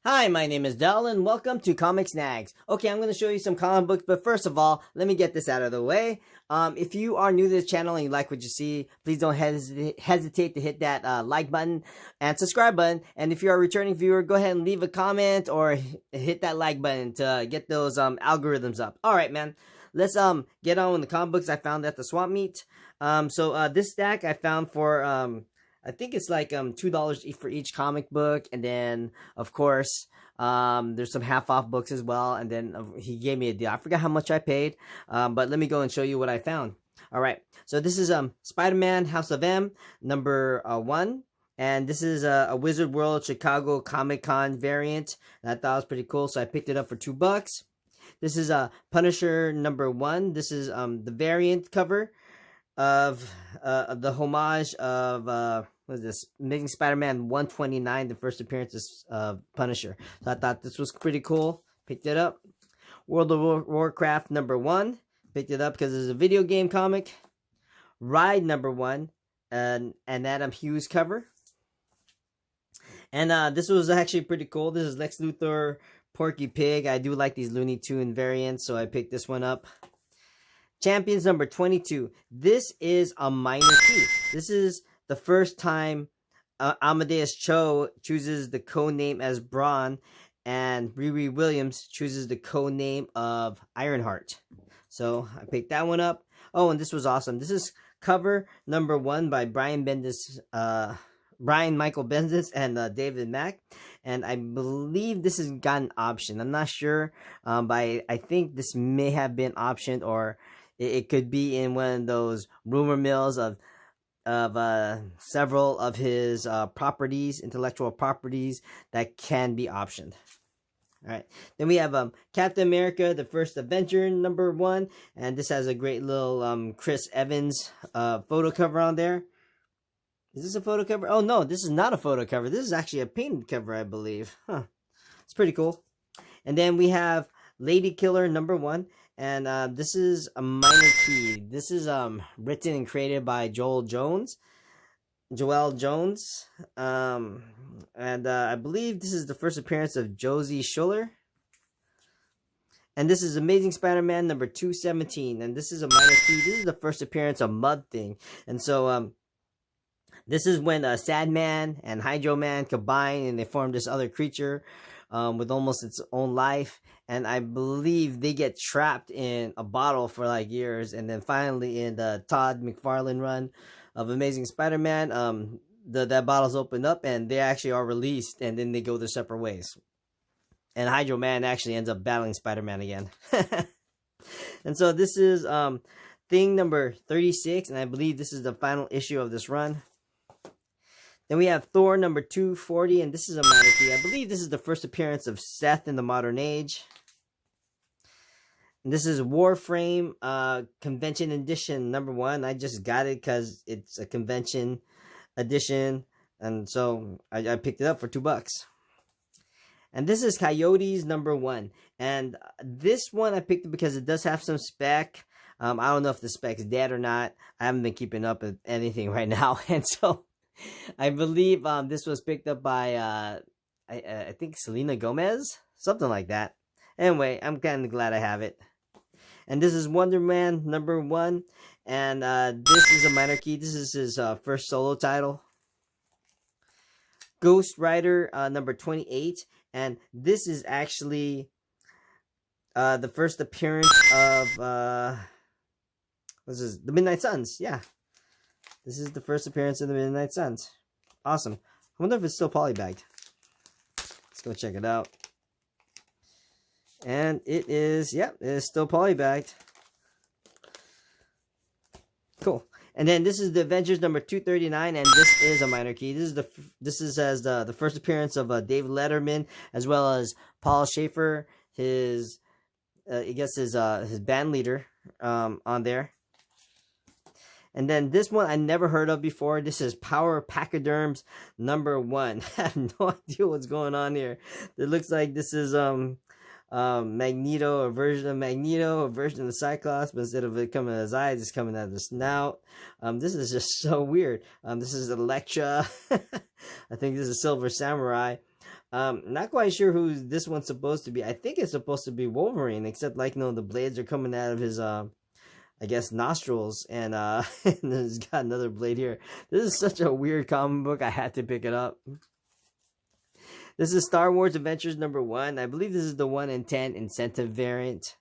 Hi, my name is Del, and welcome to Comic Snags. Okay, I'm going to show you some comic books, but first of all, let me get this out of the way. If you are new to this channel and you like what you see, please don't hesitate to hit that like button and subscribe button. And if you're a returning viewer, go ahead and leave a comment or hit that like button to get those algorithms up. All right, man. Let's get on with the comic books I found at the swap meet. This stack I found for I think it's like $2 for each comic book, and then of course there's some half off books as well, and then he gave me a deal. I forgot how much I paid, but let me go and show you what I found. All right, so this is Spider-Man House of M number 1, and this is a Wizard World Chicago Comic Con variant, and I thought it was pretty cool, so I picked it up for $2. This is Punisher number 1. This is the variant cover of the homage of what is this? Amazing Spider-Man 129, the first appearance of Punisher. So I thought this was pretty cool. Picked it up. World of Warcraft number 1. Picked it up because it's a video game comic. Ride number 1, an Adam Hughes cover. And this was actually pretty cool. This is Lex Luthor, Porky Pig. I do like these Looney Tune variants, so I picked this one up. Champions number 22. This is a minor key. This is the first time Amadeus Cho chooses the code name as Brawn, and Riri Williams chooses the code name of Ironheart. So I picked that one up. Oh, and this was awesome. This is cover number 1 by Brian Michael Bendis and David Mack, and I believe this has got an option. I'm not sure, but I think this may have been optioned, or it could be in one of those rumor mills of several of his intellectual properties that can be optioned. All right, then we have Captain America, the First Avenger number 1, and this has a great little Chris Evans photo cover on there. Is this a photo cover? Oh no, this is not a photo cover. This is actually a painted cover, I believe. Huh, it's pretty cool. And then we have Lady Killer number 1. And this is a minor key. This is written and created by Joel Jones. I believe this is the first appearance of Josie Schuller. And this is Amazing Spider-Man number 217. And this is a minor key. This is the first appearance of Mud Thing. And so this is when Sadman and Hydro Man combine and they form this other creature with almost its own life. And I believe they get trapped in a bottle for like years. And then finally in the Todd McFarlane run of Amazing Spider-Man, that bottle's opened up and they actually are released, and then they go their separate ways. And Hydro Man actually ends up battling Spider-Man again. And so this is Thing number 36, and I believe this is the final issue of this run. Then we have Thor number 240, and this is a minor key. I believe this is the first appearance of Seth in the modern age. And this is Warframe Convention Edition number 1. I just got it because it's a convention edition, and so I picked it up for $2. And this is Coyotes number 1. And this one I picked it because it does have some spec. I don't know if the spec's dead or not. I haven't been keeping up with anything right now, and so I believe this was picked up by I think Selena Gomez, something like that. Anyway, I'm kind of glad I have it. And this is Wonder Man number 1, and this is a minor key. This is his first solo title. Ghost Rider number 28, and this is actually the first appearance of what's this? The Midnight Suns. Yeah. This is the first appearance of the Midnight Suns. Awesome. I wonder if it's still polybagged. Let's go check it out. And it is, yep, it is still polybagged. Cool. And then this is the Avengers number 239, and this is a minor key. This is as the first appearance of David Letterman, as well as Paul Schaefer, his band leader on there. And then this one I never heard of before. This is Power Pachyderms number 1. I have no idea what's going on here. It looks like this is Magneto, a version of Magneto, a version of the Cyclops, but instead of it coming out of his eyes, it's coming out of the snout. This is just so weird. This is Elektra. I think this is Silver Samurai. Not quite sure who this one's supposed to be. I think it's supposed to be Wolverine, except like, the blades are coming out of his, I guess, nostrils, and and there's got another blade here. This is such a weird comic book. I had to pick it up. This is Star Wars Adventures #1. I believe this is the 1 in 10 incentive variant.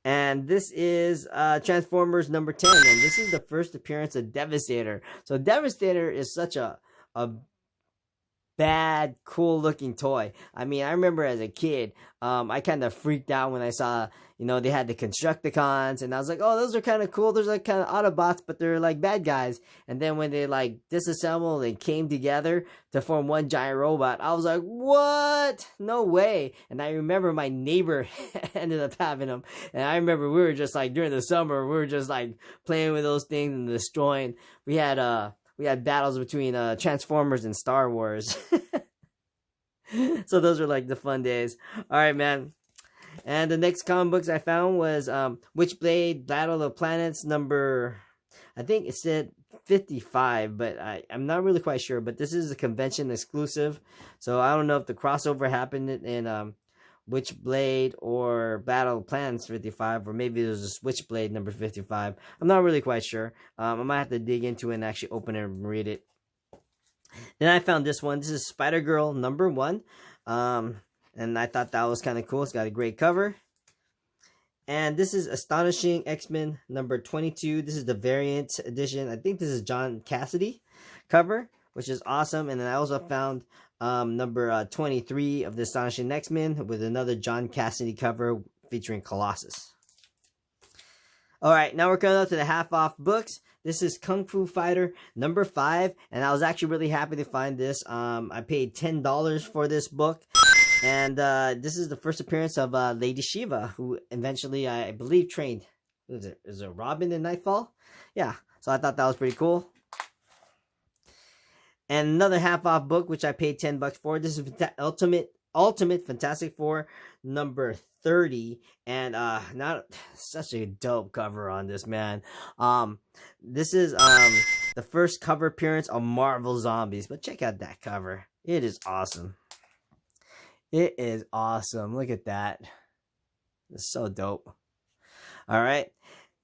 And this is Transformers #10, and this is the first appearance of Devastator. So Devastator is such a bad, cool looking toy. I mean, I remember as a kid, I kind of freaked out when I saw, they had the Constructicons, and I was like, oh, those are kind of cool. Those are like kind of Autobots, but they're like bad guys. And then when they like disassembled and came together to form one giant robot, I was like, what? No way. And I remember my neighbor ended up having them. And I remember we were just like, during the summer, we were just like playing with those things and destroying. We had battles between Transformers and Star Wars. So those were like the fun days. All right, man. And the next comic books I found was Witchblade Battle of Planets I think it said 55, but I'm not really quite sure. But this is a convention exclusive. So I don't know if the crossover happened in Witchblade or Battle of Planets 55, or maybe there's a Switchblade number 55. I'm not really quite sure. I might have to dig into it and actually open it and read it. Then I found this one. This is Spider-Girl #1. And I thought that was kind of cool. It's got a great cover. And this is Astonishing X-Men #22. This is the variant edition. I think this is John Cassidy cover, which is awesome. And then I also found number 23 of the Astonishing X-Men with another John Cassidy cover featuring Colossus. Alright, now we're coming up to the half-off books. This is Kung Fu Fighter #5, and I was actually really happy to find this. I paid $10 for this book, and this is the first appearance of Lady Shiva, who eventually, I believe, trained. What is it? Is it Robin in Nightfall? Yeah, so I thought that was pretty cool. And another half-off book, which I paid $10 for. This is Ultimate Fantastic Four #30, and not such a dope cover on this, man. This is the first cover appearance of Marvel Zombies, but check out that cover. It is awesome. It is awesome. Look at that. It's so dope. All right.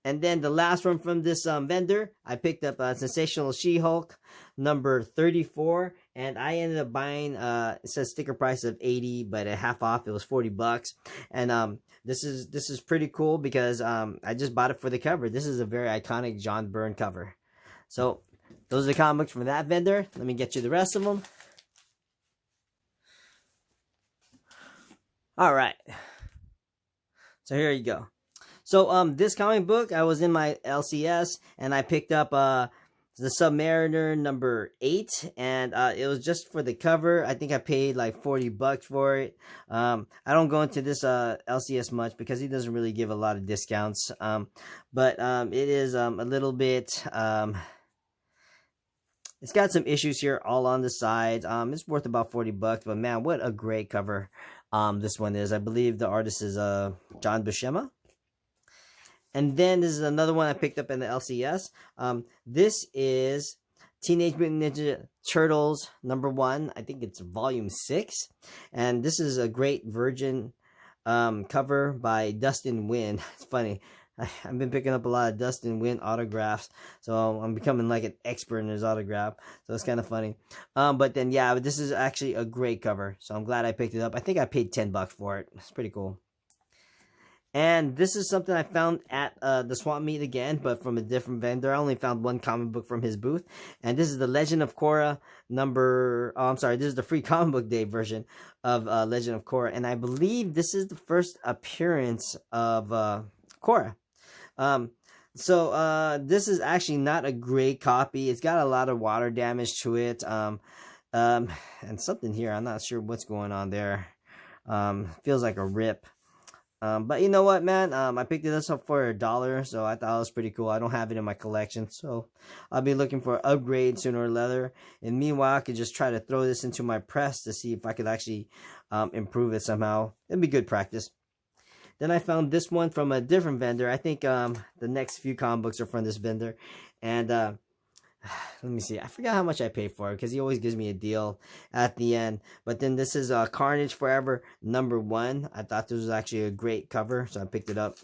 And then the last one from this vendor, I picked up Sensational She-Hulk #34, and I ended up buying, it says sticker price of $80, but at half off it was $40. And this is pretty cool because I just bought it for the cover. This is a very iconic John Byrne cover. So those are the comics from that vendor. Let me get you the rest of them. All right. So here you go. So this comic book, I was in my LCS and I picked up the Submariner #8, and it was just for the cover. I think I paid like $40 for it. I don't go into this LCS much because he doesn't really give a lot of discounts. But it is a little bit. It's got some issues here all on the sides. It's worth about $40, but man, what a great cover this one is. I believe the artist is John Buscema. And then this is another one I picked up in the LCS. This is Teenage Mutant Ninja Turtles #1. I think it's volume 6. And this is a great Virgin cover by Dustin Nguyen. It's funny. I've been picking up a lot of Dustin Nguyen autographs. So I'm becoming like an expert in his autograph. So it's kind of funny. But then, yeah, this is actually a great cover. So I'm glad I picked it up. I think I paid $10 for it. It's pretty cool. And this is something I found at the Swap Meet again, but from a different vendor. I only found one comic book from his booth. And this is the Legend of Korra this is the free comic book day version of Legend of Korra. And I believe this is the first appearance of Korra. So this is actually not a great copy. It's got a lot of water damage to it. And something here, I'm not sure what's going on there. Feels like a rip. But you know what, man? I picked this up for $1, so I thought it was pretty cool. I don't have it in my collection, so I'll be looking for an upgrade sooner or later. And meanwhile, I could just try to throw this into my press to see if I could actually improve it somehow. It'd be good practice. Then I found this one from a different vendor. I think the next few comic books are from this vendor. And let me see. I forgot how much I paid for it because he always gives me a deal at the end. But then this is Carnage Forever #1. I thought this was actually a great cover, so I picked it up.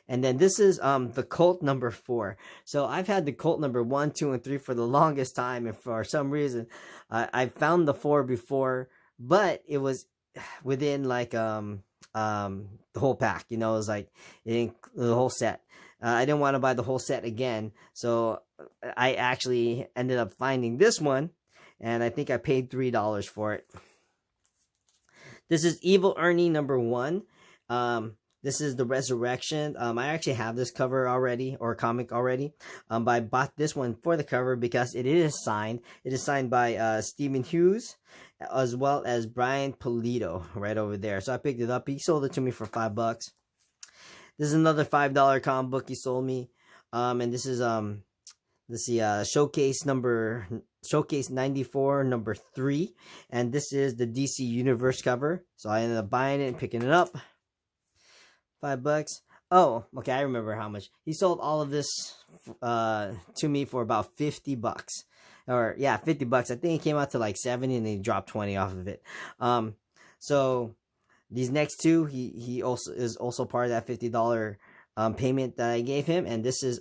And then this is the Colt #4. So I've had the Colt #1, 2, and 3 for the longest time, and for some reason, I found the 4 before, but it was within like the whole pack. You know, it was like the whole set. I didn't want to buy the whole set again, so I actually ended up finding this one, and I think I paid $3 for it. This is Evil Ernie #1. This is the Resurrection. I actually have this cover already, or comic already, but I bought this one for the cover because it is signed. It is signed by Stephen Hughes, as well as Brian Pulido, right over there. So I picked it up. He sold it to me for $5. This is another $5 comic book he sold me, and this is let's see, Showcase 94 #3, and this is the DC Universe cover. So I ended up buying it and picking it up. $5. Oh, okay, I remember how much. He sold all of this to me for about $50. Or yeah, $50. I think it came out to like 70 and he dropped 20 off of it. So these next two, he also is also part of that $50 payment that I gave him, and this is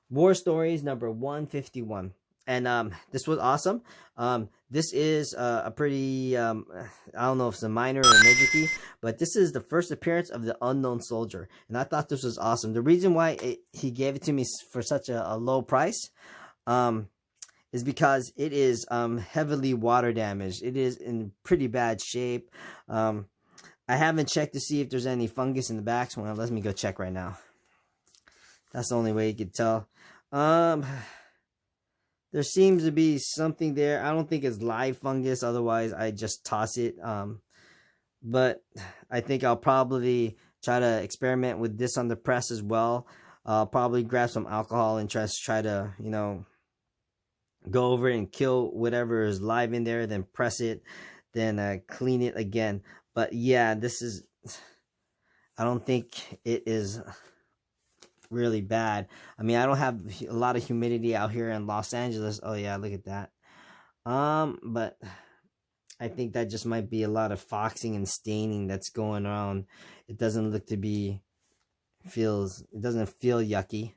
War Stories #151. And this was awesome. This is a pretty I don't know if it's a minor or a major key, but this is the first appearance of the Unknown Soldier, and I thought this was awesome. The reason why he gave it to me for such a low price is because it is heavily water damaged. It is in pretty bad shape. I haven't checked to see if there's any fungus in the back, so let me go check right now. That's the only way you could tell. There seems to be something there. I don't think it's live fungus, otherwise I just toss it. But I think I'll probably try to experiment with this on the press as well. I'll probably grab some alcohol and try to, you know, go over it and kill whatever is live in there, then press it, then clean it again. But yeah, this is, I don't think it is really bad. I mean, I don't have a lot of humidity out here in Los Angeles. Oh yeah, look at that. But I think that just might be a lot of foxing and staining that's going on. It doesn't look to be, it doesn't feel yucky.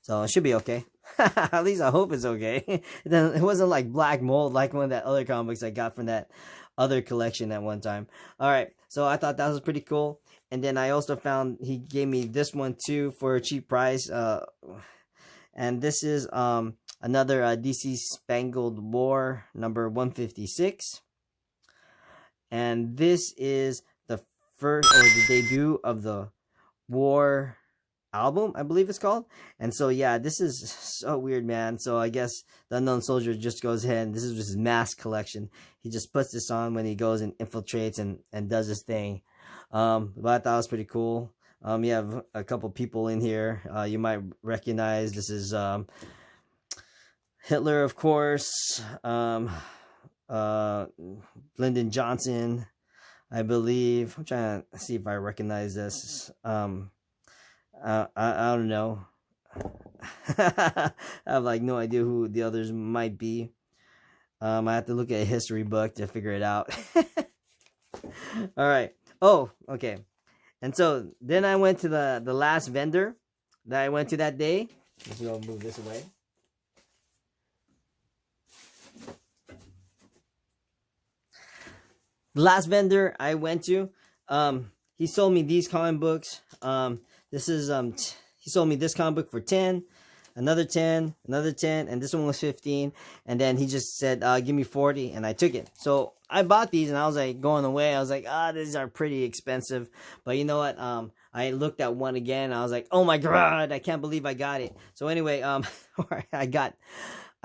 So it should be okay. At least I hope it's okay. It wasn't like black mold like one of that other comics I got from that other collection at one time. Alright, so I thought that was pretty cool. And then I also found he gave me this one too for a cheap price. And this is another DC Spangled War #156. And this is the first, or the debut of the War album, I believe it's called. And so yeah, this is so weird, man. So I guess the Unknown Soldier just goes ahead, and this is his mask collection. He just puts this on when he goes and infiltrates and does his thing. But I thought it was pretty cool. You have a couple people in here you might recognize. This is Hitler, of course, Lyndon Johnson, I believe. I'm trying to see if I recognize this. I don't know. I have like no idea who the others might be. I have to look at a history book to figure it out. All right. Oh, okay. And so then I went to the last vendor that I went to that day. Let's go move this away. The last vendor I went to, he sold me these comic books. This is he sold me this comic book for 10, another 10, another 10, and this one was 15. And then he just said, give me 40, and I took it. So I bought these, and I was like going away. I was like, these are pretty expensive. But you know what? I looked at one again. I was like, oh my god, I can't believe I got it. So anyway, I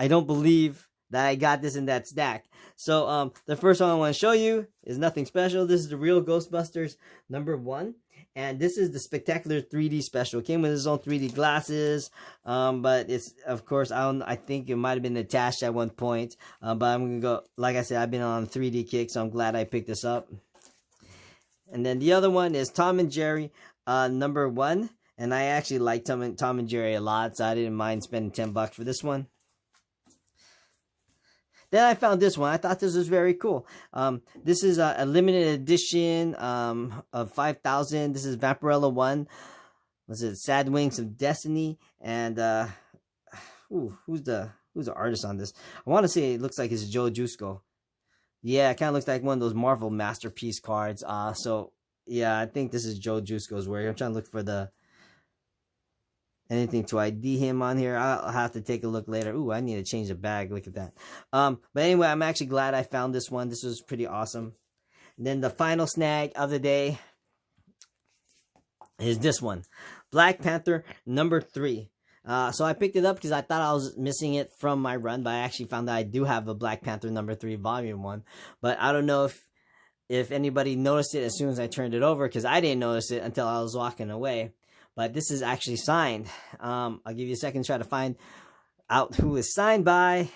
don't believe that I got this in that stack. So the first one I want to show you is nothing special. This is the Real Ghostbusters #1. And this is the Spectacular 3D special. It came with his own 3D glasses, but it's, of course, I think it might have been attached at one point. But I'm gonna go, like I said, I've been on a 3D kick, so I'm glad I picked this up. And then the other one is Tom and Jerry #1, And I actually like Tom and Jerry a lot, so I didn't mind spending $10 for this one. Then I found this one. I thought this was very cool. This is a limited edition of 5,000. This is Vampirella 1. Was it Sad Wings of Destiny? And who's the artist on this? I want to say it looks like it's Joe Jusko. Yeah, it kind of looks like one of those Marvel Masterpiece cards. So yeah, I think this is Joe Jusko's work. I'm trying to look for anything to ID him on here. I'll have to take a look later. Ooh, I need to change the bag. Look at that. But anyway, I'm actually glad I found this one. This was pretty awesome. And then the final snag of the day is this one. Black Panther number 3. So I picked it up because I thought I was missing it from my run, but I actually found that I do have a Black Panther number 3 volume 1. But I don't know if anybody noticed it as soon as I turned it over, because I didn't notice it until I was walking away. But this is actually signed. I'll give you a second to try to find out who is signed by.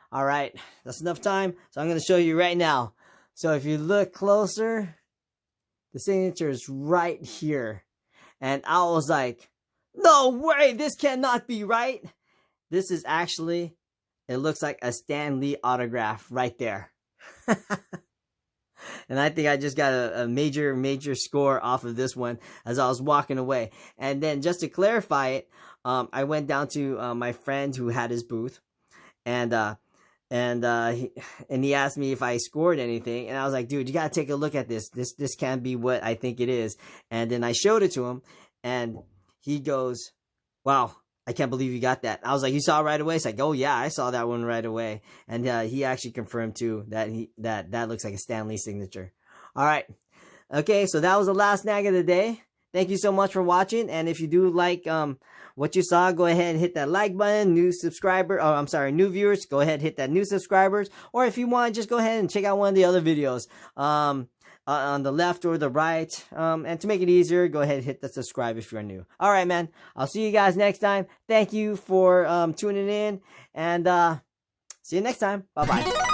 All right, that's enough time. So I'm going to show you right now. So if you look closer, the signature is right here. And I was like, no way, this cannot be right. This is actually, it looks like a Stan Lee autograph right there. And I think I just got a major score off of this one as I was walking away. And then just to clarify it, I went down to my friend who had his booth, and he asked me if I scored anything, and I was like, dude, you gotta take a look at this. This can't be what I think it is. And then I showed it to him, and he goes, wow, I can't believe you got that. I was like, you saw it right away? It's like, oh yeah, I saw that one right away. And he actually confirmed too that that looks like a Stan Lee signature. All right. Okay, so that was the last snag of the day. Thank you so much for watching. And if you do like what you saw, go ahead and hit that like button. New viewers, go ahead and hit that new subscribers. Or if you want, just go ahead and check out one of the other videos on the left or the right. And to make it easier, go ahead and hit the subscribe if you're new. All right, man. I'll see you guys next time. Thank you for tuning in, and see you next time. Bye-bye.